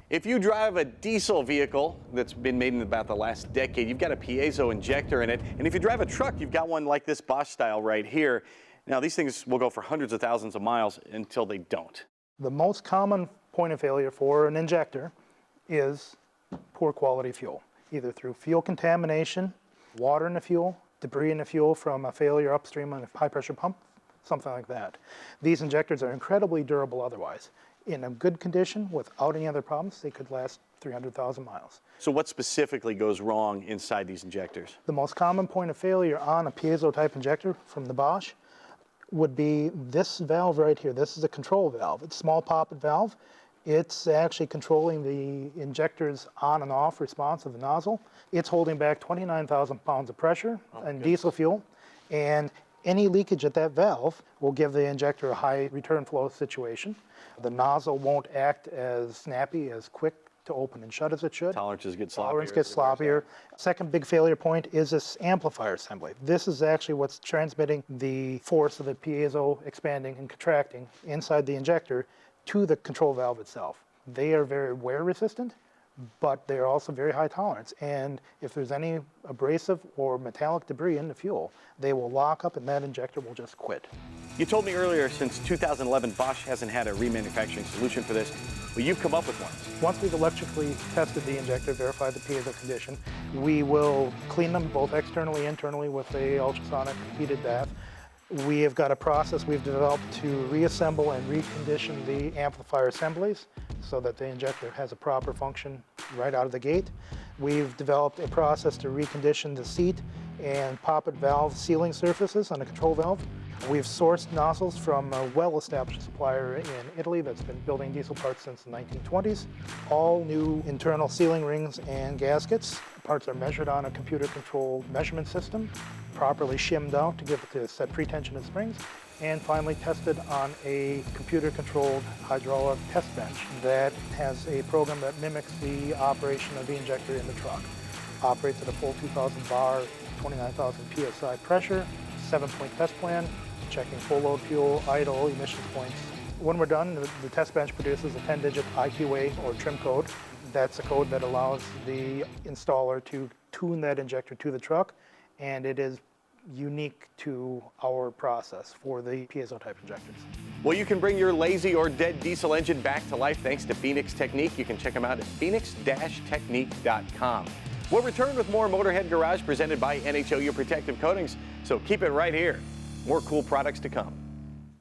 If you drive a diesel vehicle that's been made in about the last decade, you've got a piezo injector in it. And if you drive a truck, you've got one like this Bosch style right here. Now, these things will go for hundreds of thousands of miles until they don't. The most common point of failure for an injector is poor quality fuel, either through fuel contamination, water in the fuel, debris in the fuel from a failure upstream on a high pressure pump, something like that. These injectors are incredibly durable otherwise. In a good condition, without any other problems, they could last 300,000 miles. So what specifically goes wrong inside these injectors? The most common point of failure on a piezo type injector from the Bosch would be this valve right here. This is a control valve. It's a small poppet valve. It's actually controlling the injector's on and off response of the nozzle. It's holding back 29,000 pounds of pressure in diesel fuel, and any leakage at that valve will give the injector a high return flow situation. The nozzle won't act as snappy, as quick to open and shut as it should. Tolerances get sloppier. Tolerance gets sloppier. Second big failure point is this amplifier assembly. This is actually what's transmitting the force of the piezo expanding and contracting inside the injector to the control valve itself. They are very wear resistant, but they're also very high tolerance. And if there's any abrasive or metallic debris in the fuel, they will lock up and that injector will just quit. You told me earlier, since 2011, Bosch hasn't had a remanufacturing solution for this, but you've come up with one. Once we've electrically tested the injector, verified the piezo condition, we will clean them both externally and internally with a ultrasonic heated bath. We have got a process we've developed to reassemble and recondition the amplifier assemblies so that the injector has a proper function right out of the gate. We've developed a process to recondition the seat and poppet valve sealing surfaces on the control valve. We've sourced nozzles from a well-established supplier in Italy that's been building diesel parts since the 1920s. All new internal sealing rings and gaskets. Parts are measured on a computer-controlled measurement system, properly shimmed out to give it the set pretension and springs, and finally tested on a computer-controlled hydraulic test bench that has a program that mimics the operation of the injector in the truck. Operates at a full 2,000 bar, 29,000 psi pressure, 7-point test plan, checking full load fuel, idle, emissions points. When we're done, the test bench produces a 10-digit IQA or trim code. That's a code that allows the installer to tune that injector to the truck, and it is unique to our process for the piezo type injectors. Well, you can bring your lazy or dead diesel engine back to life thanks to Phoenix Technique. You can check them out at phoenix-technique.com. We'll return with more Motorhead Garage presented by NHOU Protective Coatings, so keep it right here. More cool products to come.